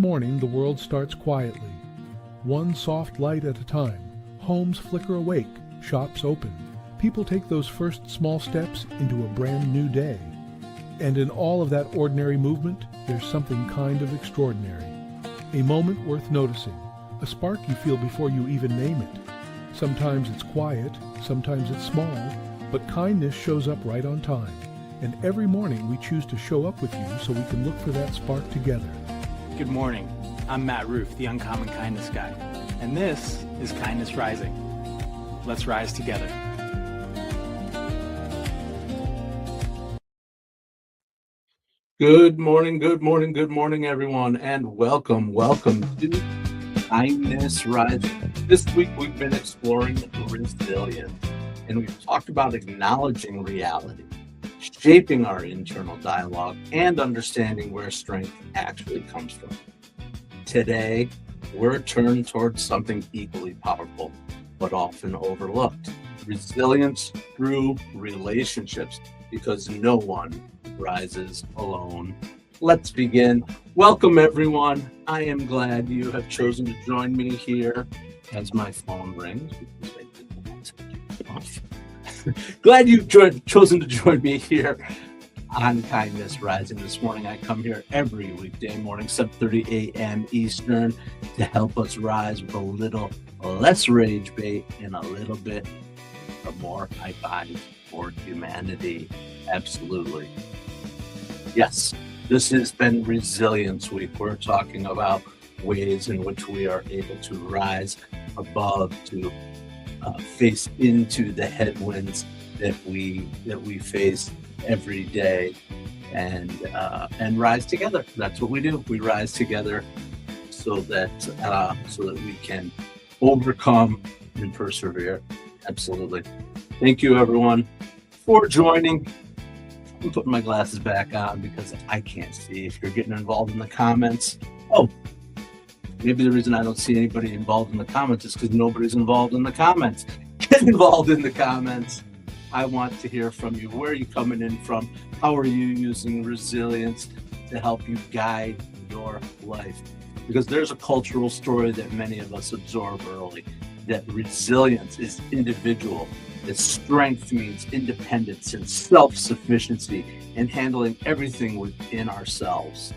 morning, the world starts quietly. One soft light at a time, homes flicker awake, shops open. People take those first small steps into a brand new day. And in all of that ordinary movement, there's something kind of extraordinary. A moment worth noticing, a spark you feel before you even name it. Sometimes it's quiet, sometimes it's small, but kindness shows up right on time. And every morning we choose to show up with you so we can look for that spark together. Good morning. I'm Matt Roof, the Uncommon Kindness Guy, and this is Kindness Rising. Let's rise together. Good morning, everyone, and welcome to Kindness Rising. This week we've been exploring resilience, and we've talked about acknowledging reality, shaping our internal dialogue, and understanding where strength actually comes from. Today, we're turned towards something equally powerful, but often overlooked. Resilience through relationships, because no one rises alone. Let's begin. Welcome, everyone. I am glad you have chosen to join me here as my phone rings. Glad you've chosen to join me here on Kindness Rising. This morning, I come here every weekday morning, 7:30 a.m. Eastern, to help us rise with a little less rage bait and a little bit of more high five for humanity. Absolutely. Yes, this has been Resilience Week. We're talking about ways in which we are able to rise above, to face into the headwinds that we face every day, and rise together. That's what we do. We rise together so that we can overcome and persevere. Absolutely. Thank you, everyone, for joining. I'm putting my glasses back on because I can't see if you're getting involved in the comments. Oh, maybe the reason I don't see anybody involved in the comments is because nobody's involved in the comments. Get involved in the comments. I want to hear from you. Where are you coming in from? How are you using resilience to help you guide your life? Because there's a cultural story that many of us absorb early, that resilience is individual. That strength means independence and self-sufficiency and handling everything within ourselves.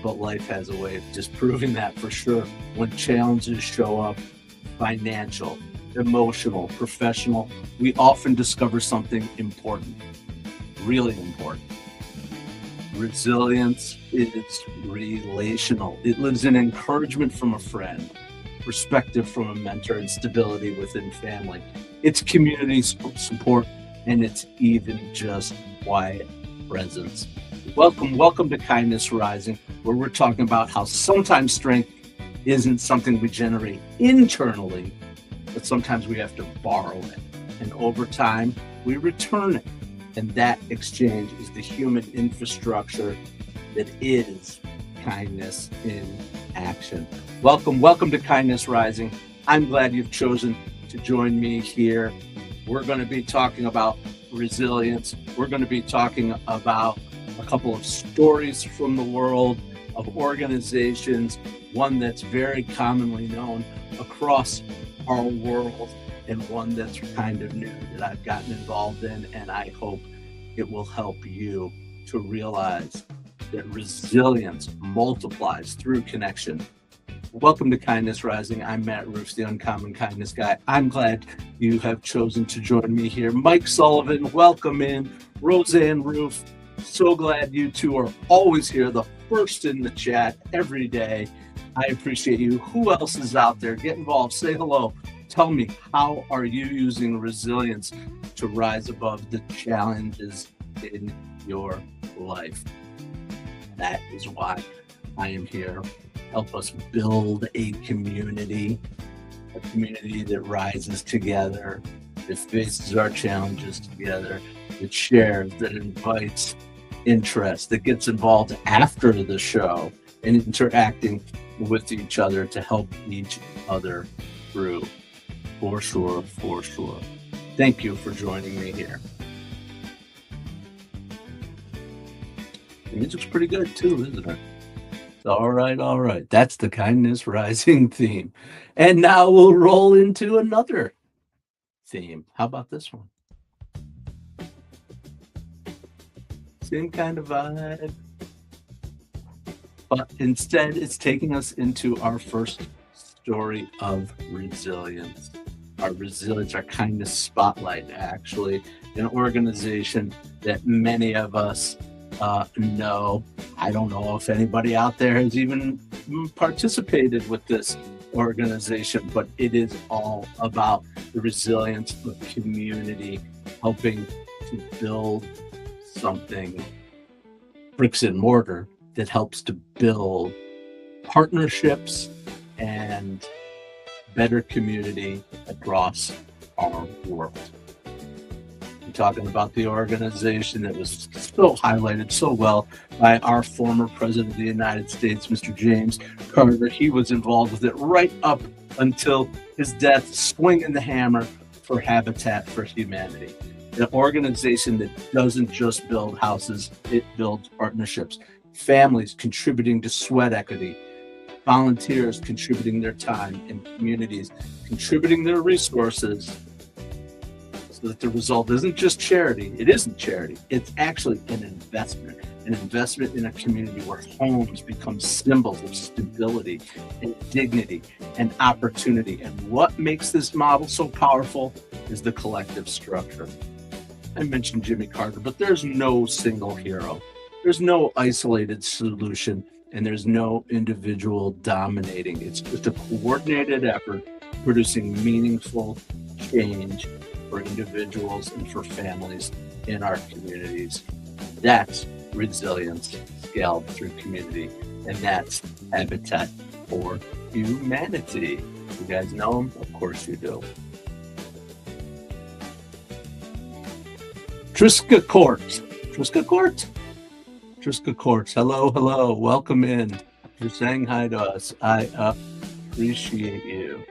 But life has a way of disproving that for sure. When challenges show up, financial, emotional, professional, we often discover something important, really important. Resilience is relational. It lives in encouragement from a friend, perspective from a mentor, and stability within family. It's community support, and it's even just quiet presence. Welcome to Kindness Rising, where we're talking about how sometimes strength isn't something we generate internally, but sometimes we have to borrow it. And over time, we return it. And that exchange is the human infrastructure that is kindness in action. Welcome to Kindness Rising. I'm glad you've chosen to join me here. We're going to be talking about resilience. We're going to be talking about a couple of stories from the world of organizations, one that's very commonly known across our world, and one that's kind of new that I've gotten involved in, and I hope it will help you to realize that resilience multiplies through connection. Welcome to Kindness Rising. I'm Matt Roof, the Uncommon Kindness Guy. I'm glad you have chosen to join me here. Mike Sullivan, welcome in. Roseanne Roof, so glad you two are always here, the first in the chat every day. I appreciate you. Who else is out there? Get involved. Say hello. Tell me, how are you using resilience to rise above the challenges in your life? That is why I am here. Help us build a community that rises together, that faces our challenges together, that shares, that invites interest, that gets involved after the show and interacting with each other to help each other through. For sure. Thank you for joining me here. The music's pretty good too, isn't it? All right, all right. That's the Kindness Rising theme. And now we'll roll into another theme. How about this one? Same kind of vibe. But instead, it's taking us into our first story of resilience. Our resilience, our kindness spotlight, actually, an organization that many of us know. I don't know if anybody out there has even participated with this organization, but it is all about the resilience of community, helping to build something bricks and mortar that helps to build partnerships and better community across our world. I'm talking about the organization that was so highlighted so well by our former President of the United States, Mr. James Carter. He was involved with it right up until his death, swinging the hammer for Habitat for Humanity. An organization that doesn't just build houses, it builds partnerships. Families contributing to sweat equity, volunteers contributing their time, and communities contributing their resources so that the result isn't just charity. It isn't charity. It's actually an investment in a community where homes become symbols of stability and dignity and opportunity. And what makes this model so powerful is the collective structure. I mentioned Jimmy Carter, but there's no single hero. There's no isolated solution, and there's no individual dominating. It's just a coordinated effort producing meaningful change for individuals and for families in our communities. That's resilience scaled through community, and that's Habitat for Humanity. You guys know them? Of course you do. Triska Court. Hello. Welcome in. You're saying hi to us. I appreciate you.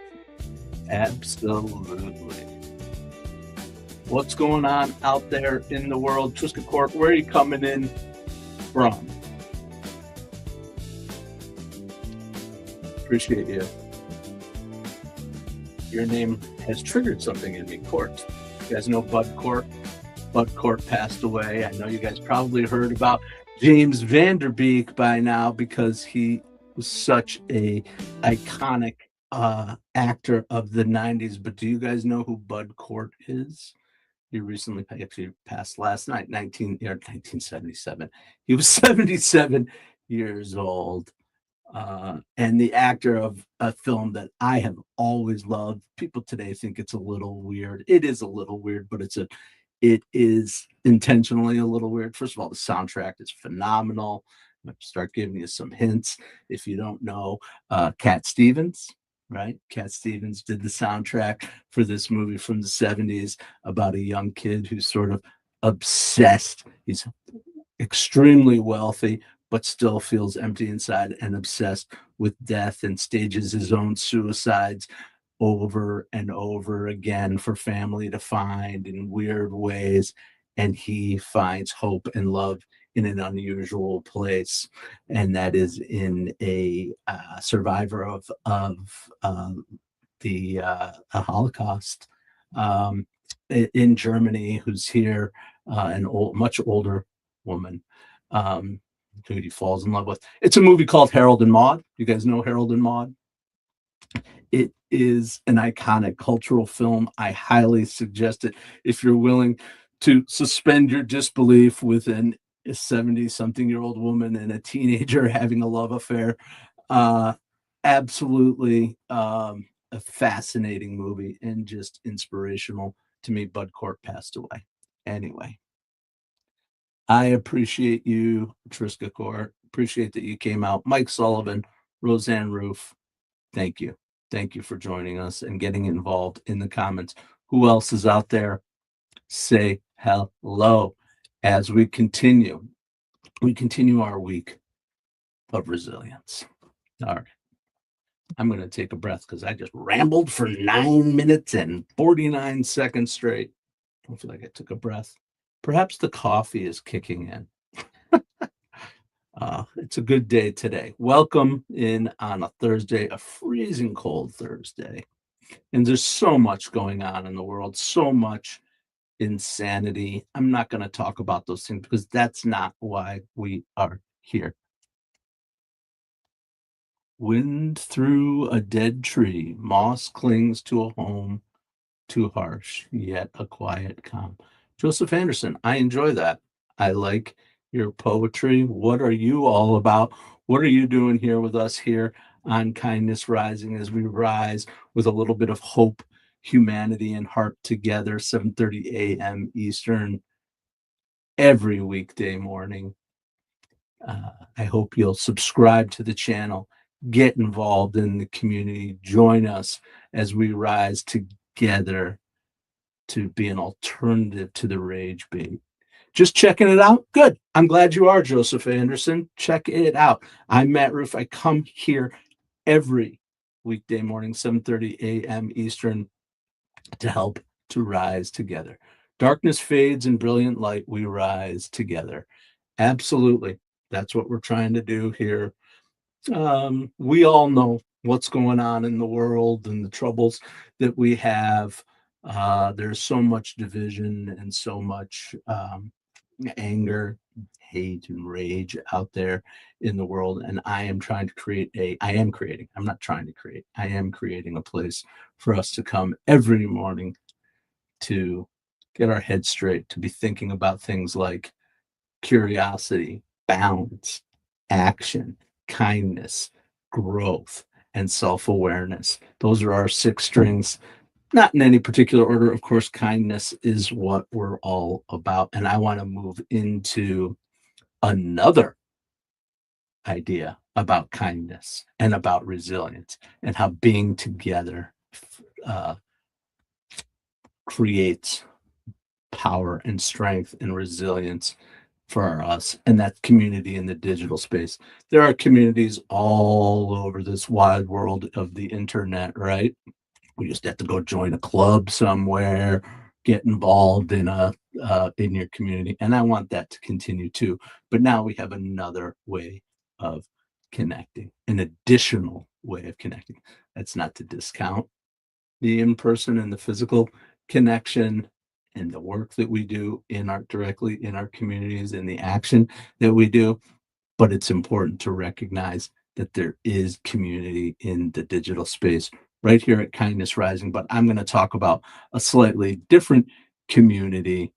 Absolutely. What's going on out there in the world? Triska Court, where are you coming in from? Appreciate you. Your name has triggered something in me, Court. You guys know Bud Court? Bud Court passed away. I know you guys probably heard about James Vanderbeek by now because he was such a iconic actor of the 90s. But do you guys know who Bud Court is? He recently actually passed last night, 1977. He was 77 years old. And the actor of a film that I have always loved. People today think it's a little weird. It is a little weird, but it is intentionally a little weird. First of all, the soundtrack is phenomenal. I'm going to start giving you some hints. If you don't know, Cat Stevens, right? Cat Stevens did the soundtrack for this movie from the 70s about a young kid who's sort of obsessed. He's extremely wealthy, but still feels empty inside and obsessed with death and stages his own suicides over and over again for family to find in weird ways. And he finds hope and love in an unusual place. And that is in a survivor of the Holocaust in Germany, who's here, much older woman who he falls in love with. It's a movie called Harold and Maude. You guys know Harold and Maude? It is an iconic cultural film. I highly suggest it if you're willing to suspend your disbelief with a 70-something-year-old woman and a teenager having a love affair. Absolutely a fascinating movie and just inspirational to me. Bud Court passed away. Anyway, I appreciate you, Triska Court. Appreciate that you came out. Mike Sullivan, Roseanne Roof, thank you. Thank you for joining us and getting involved in the comments. Who else is out there? Say hello as we continue. We continue our week of resilience. All right. I'm going to take a breath because I just rambled for 9 minutes and 49 seconds straight. I feel like I took a breath. Perhaps the coffee is kicking in. It's a good day today. Welcome in on a Thursday, a freezing cold Thursday. And there's so much going on in the world, so much insanity. I'm not going to talk about those things because that's not why we are here. Wind through a dead tree, moss clings to a home too harsh, yet a quiet calm. Joseph Anderson, I enjoy that. I like your poetry. What are you all about? What are you doing here with us here on Kindness Rising as we rise with a little bit of hope, humanity, and heart together, 7:30 a.m. Eastern every weekday morning. I hope you'll subscribe to the channel, get involved in the community, join us as we rise together to be an alternative to the rage bait. Just checking it out? Good. I'm glad you are, Joseph Anderson. Check it out. I'm Matt Roof. I come here every weekday morning, 7:30 a.m. Eastern, to help to rise together. Darkness fades in brilliant light. We rise together. Absolutely. That's what we're trying to do here. We all know what's going on in the world and the troubles that we have. There's so much division and so much anger, hate, and rage out there in the world. And I am trying to create I'm not trying to create, I am creating a place for us to come every morning to get our heads straight, to be thinking about things like curiosity, balance, action, kindness, growth, and self awareness. Those are our six strings, not in any particular order. Of course, kindness is what we're all about. And I want to move into another idea about kindness and about resilience and how being together uh, creates power and strength and resilience for us, and that community in the digital space. There are communities all over this wide world of the internet, right? We just have to go join a club somewhere, get involved in your community, and I want that to continue too. But now we have another way of connecting, an additional way of connecting. That's not to discount the in-person and the physical connection and the work that we do directly in our communities and the action that we do, but it's important to recognize that there is community in the digital space right here at Kindness Rising. But I'm going to talk about a slightly different community,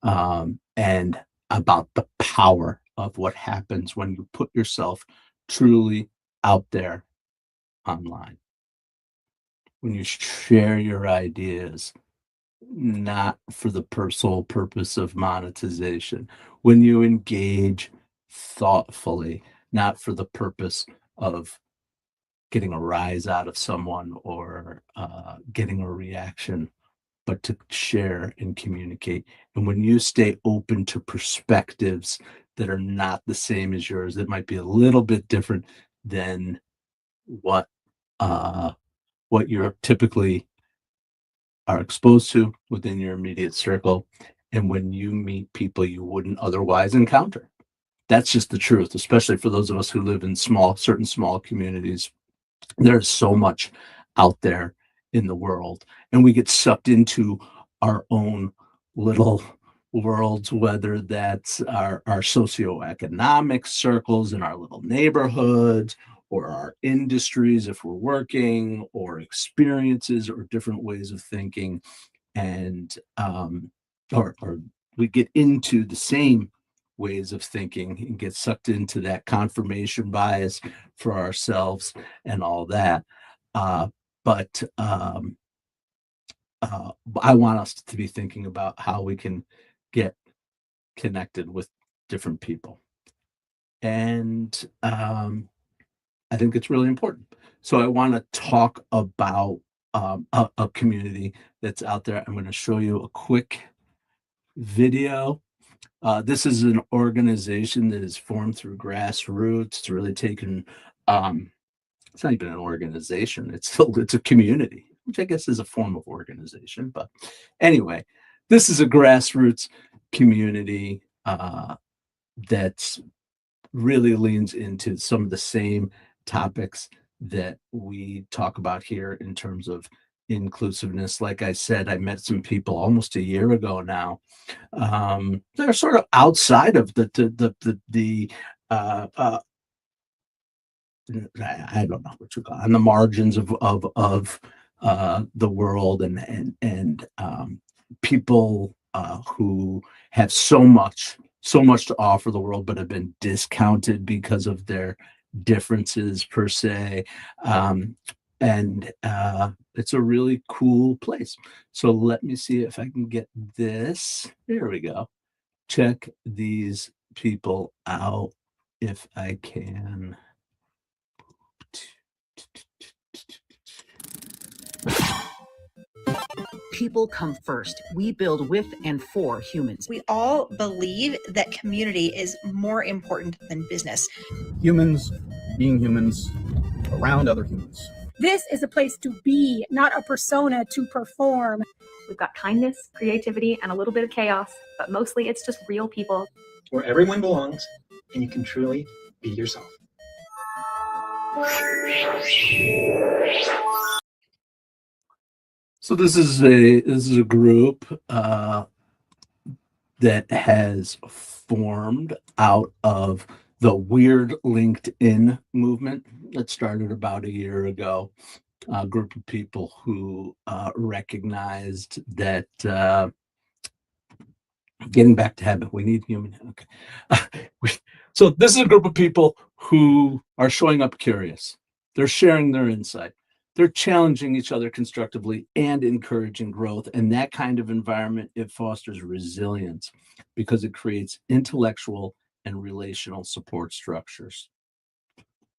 and about the power of what happens when you put yourself truly out there online, when you share your ideas, not for the sole purpose of monetization, when you engage thoughtfully, not for the purpose of getting a rise out of someone or getting a reaction, but to share and communicate. And when you stay open to perspectives that are not the same as yours, that might be a little bit different than what uh, what you're typically are exposed to within your immediate circle, and when you meet people you wouldn't otherwise encounter. That's just the truth, especially for those of us who live in certain small communities. There's so much out there in the world, and we get sucked into our own little worlds, whether that's our socioeconomic circles in our little neighborhoods, or our industries if we're working, or experiences or different ways of thinking. And or we get into the same ways of thinking and get sucked into that confirmation bias for ourselves and all that. But I want us to be thinking about how we can get connected with different people. And I think it's really important. So I want to talk about a community that's out there. I'm going to show you a quick video. This is an organization that is formed through grassroots. It's really taken, it's not even an organization, it's a community, which I guess is a form of organization. But anyway, this is a grassroots community that's really leans into some of the same topics that we talk about here in terms of inclusiveness. Like I said, I met some people almost a year ago now. They're sort of outside of the I don't know what you call it, on the margins of the world, and people who have so much to offer the world, but have been discounted because of their differences per se. Um, and it's a really cool place. So let me see if I can get this. There we go. Check these people out if I can. People come first. We build with and for humans. We all believe that community is more important than business. Humans being humans around other humans. This is a place to be, not a persona to perform. We've got kindness, creativity, and a little bit of chaos, but mostly it's just real people. Where everyone belongs and you can truly be yourself. So this is a group that has formed out of the Weird LinkedIn movement that started about a year ago. A group of people who recognized that getting back to habit, we need human. Okay. So this is a group of people who are showing up curious. They're sharing their insight. They're challenging each other constructively and encouraging growth. And that kind of environment, it fosters resilience because it creates intellectual and relational support structures.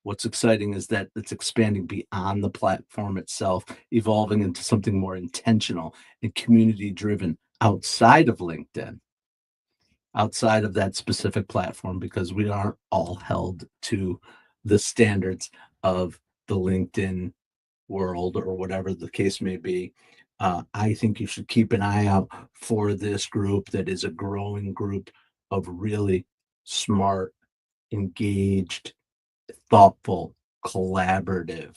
What's exciting is that it's expanding beyond the platform itself, evolving into something more intentional and community-driven outside of LinkedIn, outside of that specific platform, because we aren't all held to the standards of the LinkedIn world or whatever the case may be. I think you should keep an eye out for this group that is a growing group of really smart, engaged, thoughtful, collaborative,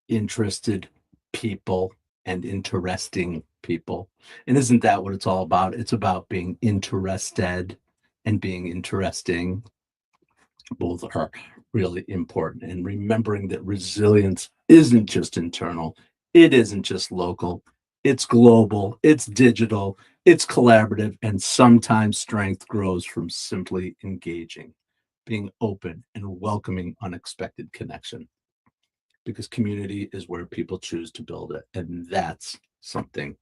interested people and interesting people. And isn't that what it's all about? It's about being interested and being interesting. Both are really important. And remembering that resilience isn't just internal, it isn't just local, it's global, it's digital, it's collaborative, and sometimes strength grows from simply engaging, being open and welcoming unexpected connection. Because community is where people choose to build it. And that's something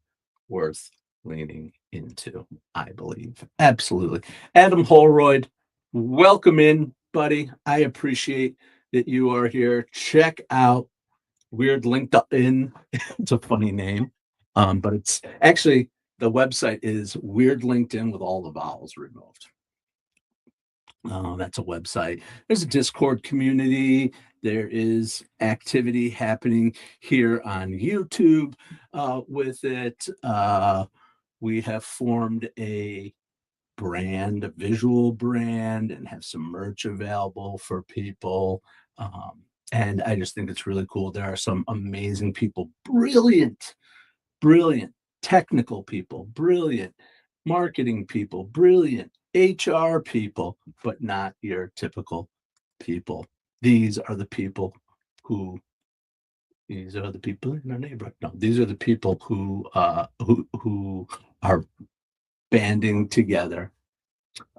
worth leaning into, I believe. Absolutely. Adam Holroyd, welcome in, buddy. I appreciate that you are here. Check out Weird LinkedIn. It's a funny name, but it's actually, the website is Weird LinkedIn with all the vowels removed. That's a website. There's a Discord community. There is activity happening here on YouTube with it. We have formed a brand, a visual brand, and have some merch available for people. And I just think it's really cool. There are some amazing people, brilliant technical people, brilliant marketing people, brilliant HR people, but not your typical people. These are the people in our neighborhood. No, these are the people who are banding together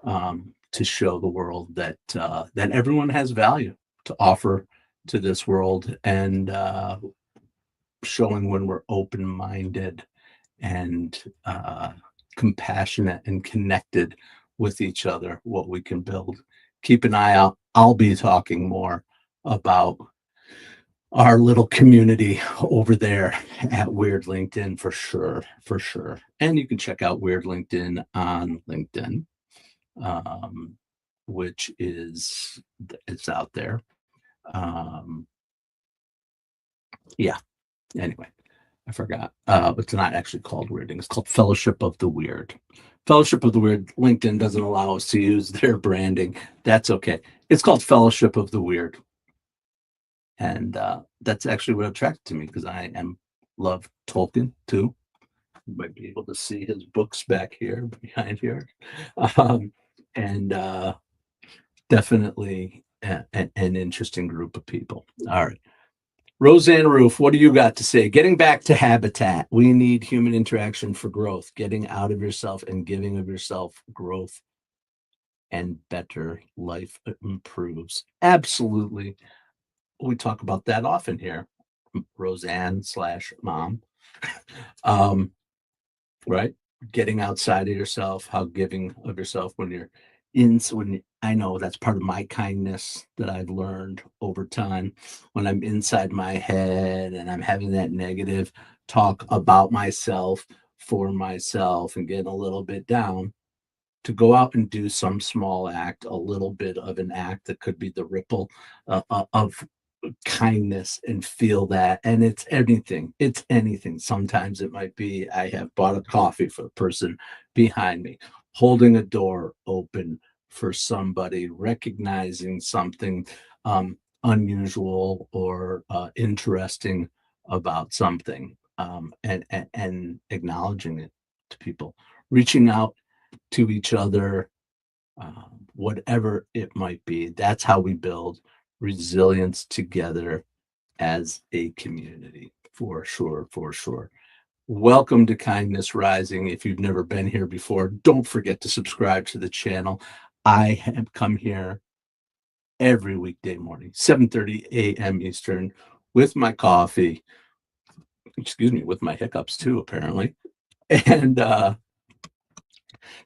to show the world that that everyone has value to offer to this world, and showing when we're open-minded and compassionate and connected with each other, what we can build. Keep an eye out. I'll be talking more about our little community over there at Weird LinkedIn for sure. And you can check out Weird LinkedIn on LinkedIn, which is, it's out there. Yeah. Anyway, I forgot. It's not actually called Weirding. It's called Fellowship of the Weird. Fellowship of the Weird. LinkedIn doesn't allow us to use their branding. That's okay. It's called Fellowship of the Weird. And that's actually what attracted to me because I love Tolkien too. You might be able to see his books back here behind here. And definitely an interesting group of people. All right. Roseanne Roof, what do you got to say? Getting back to habitat. We need human interaction for growth, getting out of yourself and giving of yourself growth and better life improves. Absolutely. We talk about that often here, Roseanne/mom. Right? Getting outside of yourself, how giving of yourself when you're I know that's part of my kindness that I've learned over time. When I'm inside my head and I'm having that negative talk about myself, for myself, and getting a little bit down, to go out and do some small act, a little bit of an act that could be the ripple of kindness, and feel that. And it's anything. Sometimes it might be I have bought a coffee for the person behind me, holding a door open for somebody, recognizing something unusual or interesting about something, and acknowledging it to people, reaching out to each other, whatever it might be. That's how we build resilience together as a community, for sure, for sure. Welcome to Kindness Rising. If you've never been here before, don't forget to subscribe to the channel. I have come here every weekday morning, 7:30 a.m. Eastern, with my coffee, excuse me, with my hiccups too, apparently. And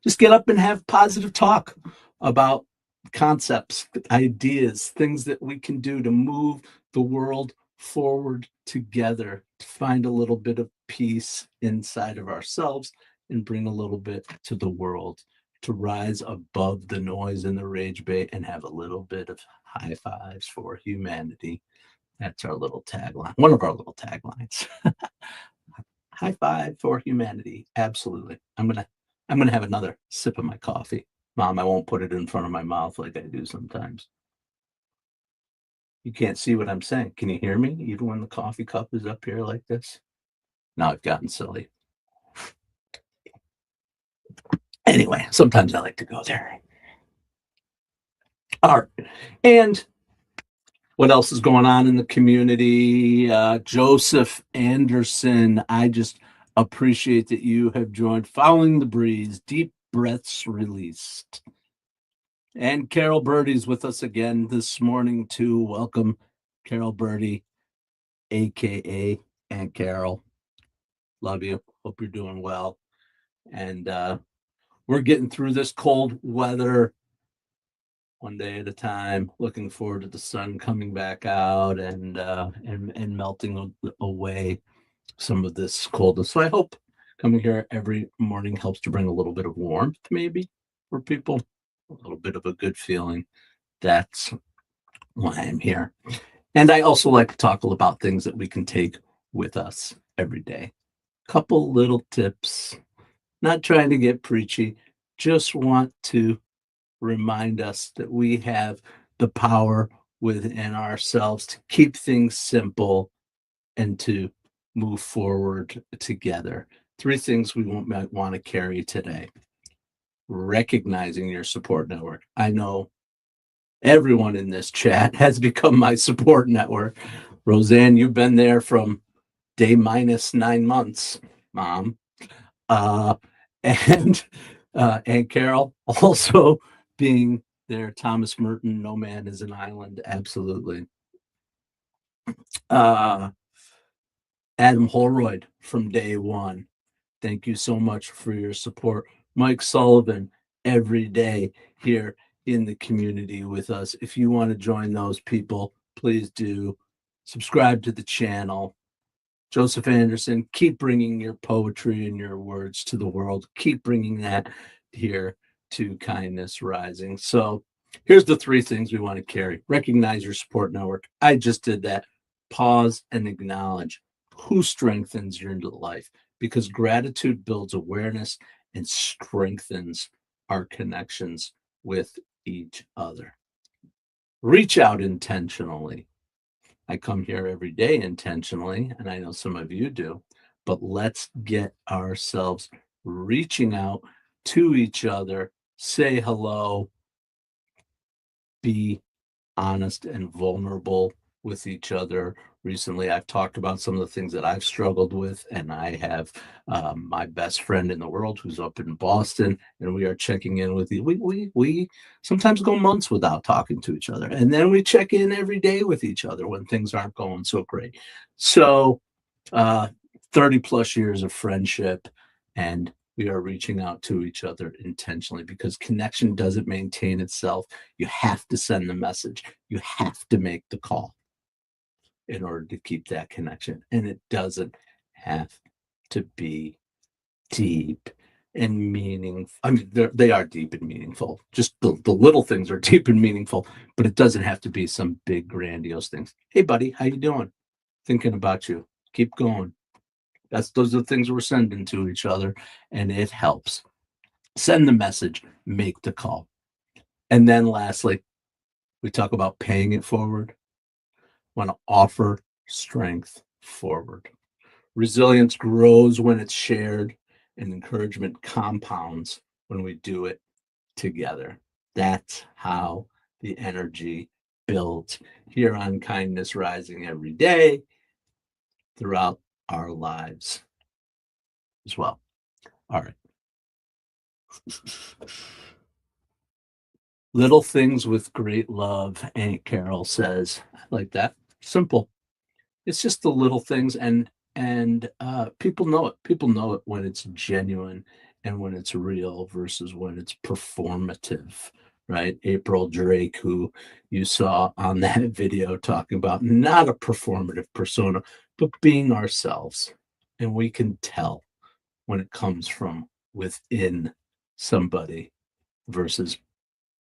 just get up and have positive talk about concepts, ideas, things that we can do to move the world forward together, to find a little bit of peace inside of ourselves and bring a little bit to the world, to rise above the noise and the rage bait and have a little bit of high fives for humanity. That's our little tagline, one of our little taglines. High five for humanity. Absolutely. I'm gonna have another sip of my coffee. Mom, I won't put it in front of my mouth like I do sometimes. You can't see what I'm saying. Can you hear me even when the coffee cup is up here like this? Now I've gotten silly. Anyway, sometimes I like to go there. All right. And what else is going on in the community? Joseph Anderson, I just appreciate that you have joined Following the Breeze, Deep Breaths Released. And Carol Birdie's with us again this morning too. Welcome, Carol Birdie, aka Aunt Carol. Love you. Hope you're doing well. And we're getting through this cold weather one day at a time. Looking forward to the sun coming back out and melting away some of this coldness. So I hope coming here every morning helps to bring a little bit of warmth, maybe, for people, a little bit of a good feeling. That's why I'm here. And I also like to talk about things that we can take with us every day. Couple little tips, not trying to get preachy, just want to remind us that we have the power within ourselves to keep things simple and to move forward together. 3 things we might want to carry today. Recognizing your support network. I know everyone in this chat has become my support network. Roseanne, you've been there from day minus 9 months, Mom. And Carol also being there. Thomas Merton, no man is an island. Absolutely. Adam Holroyd from day one. Thank you so much for your support. Mike Sullivan, every day here in the community with us. If you want to join those people, please do. Subscribe to the channel. Joseph Anderson, keep bringing your poetry and your words to the world. Keep bringing that here to Kindness Rising. So here's the 3 things we want to carry. Recognize your support network. I just did that. Pause and acknowledge who strengthens your life, because gratitude builds awareness and strengthens our connections with each other. Reach out intentionally. I come here every day intentionally, and I know some of you do, but let's get ourselves reaching out to each other, say hello, be honest and vulnerable with each other. Recently, I've talked about some of the things that I've struggled with, and I have my best friend in the world who's up in Boston, and we are checking in with you. We sometimes go months without talking to each other, and then we check in every day with each other when things aren't going so great. So, 30 plus years of friendship, and we are reaching out to each other intentionally, because connection doesn't maintain itself. You have to send the message. You have to make the call in order to keep that connection. And it doesn't have to be deep and meaningful. I mean, they are deep and meaningful. Just the little things are deep and meaningful, but it doesn't have to be some big grandiose things. Hey, buddy, how you doing? Thinking about you. Keep going. Those are the things we're sending to each other, and it helps. Send the message, make the call. And then lastly, we talk about paying it forward. Want to offer strength forward. Resilience grows when it's shared, and encouragement compounds when we do it together. That's how the energy builds here on Kindness Rising every day throughout our lives as well. All right. Little things with great love, Aunt Carol says. I like that. Simple. It's just the little things, and people know it. People know it when it's genuine and when it's real versus when it's performative, right? April Drake, who you saw on that video, talking about not a performative persona, but being ourselves. And we can tell when it comes from within somebody versus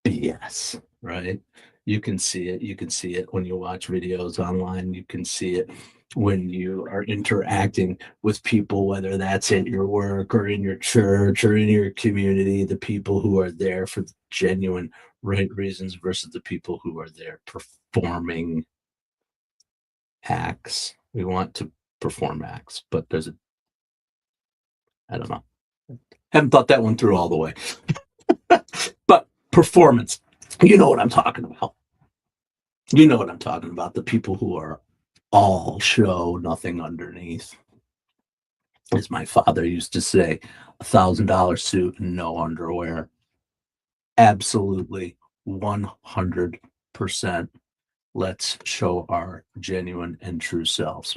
BS, right? You can see it. You can see it when you watch videos online. You can see it when you are interacting with people, whether that's at your work or in your church or in your community, the people who are there for the genuine right reasons versus the people who are there performing acts. We want to perform acts, but I don't know. Haven't thought that one through all the way. But performance, you know what I'm talking about. You know what I'm talking about. The people who are all show, nothing underneath. As my father used to say, $1,000 suit and no underwear. Absolutely 100%. Let's show our genuine and true selves.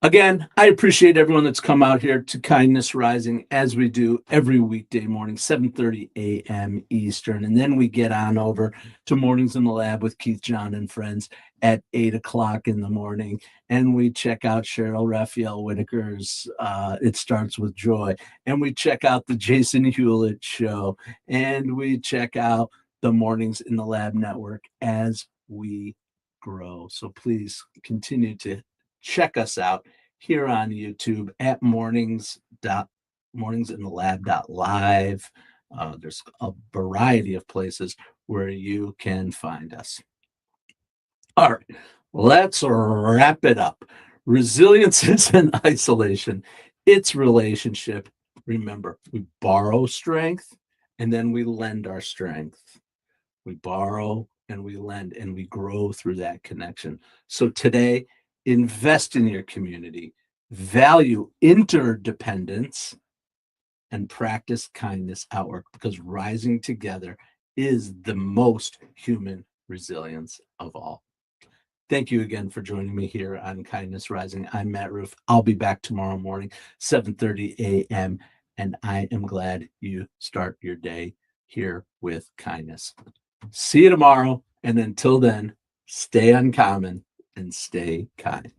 Again, I appreciate everyone that's come out here to Kindness Rising, as we do every weekday morning, 7:30 a.m. Eastern. And then we get on over to Mornings in the Lab with Keith John and friends at 8 o'clock in the morning. And we check out Cheryl Raphael Whitaker's It Starts With Joy. And we check out the Jason Hewlett Show. And we check out the Mornings in the Lab Network as we grow. So please continue to check us out here on YouTube at morningsinthelab.live. There's a variety of places where you can find us. All right, let's wrap it up. Resilience isn't isolation, it's relationship. Remember, we borrow strength and then we lend our strength. We borrow and we lend and we grow through that connection. So today, invest in your community, value interdependence, and practice kindness outward, because rising together is the most human resilience of all. Thank you again for joining me here on Kindness Rising. I'm Matt Roof. I'll be back tomorrow morning, 7:30 a.m., and I am glad you start your day here with kindness. See you tomorrow, and until then, stay uncommon and stay kind.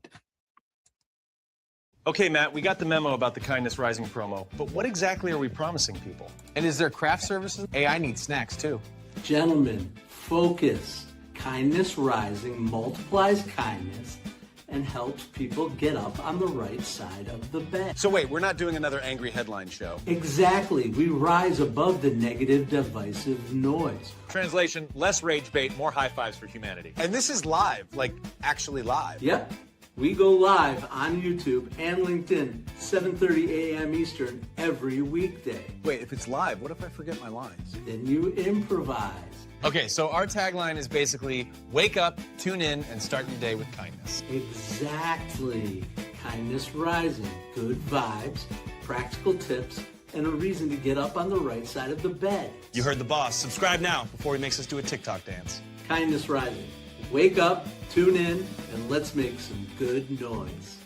Okay, Matt, we got the memo about the Kindness Rising promo, but what exactly are we promising people? And is there craft services? Hey, I need snacks too. Gentlemen, focus. Kindness Rising multiplies kindness and helps people get up on the right side of the bed. So wait, we're not doing another angry headline show. Exactly. We rise above the negative, divisive noise. Translation, less rage bait, more high fives for humanity. And this is live, like actually live. Yep. We go live on YouTube and LinkedIn, 7:30 a.m. Eastern, every weekday. Wait, if it's live, what if I forget my lines? Then you improvise. Okay, so our tagline is basically wake up, tune in, and start your day with kindness. Exactly. Kindness rising, good vibes, practical tips, and a reason to get up on the right side of the bed. You heard the boss. Subscribe now before he makes us do a TikTok dance. Kindness rising. Wake up, tune in, and let's make some good noise.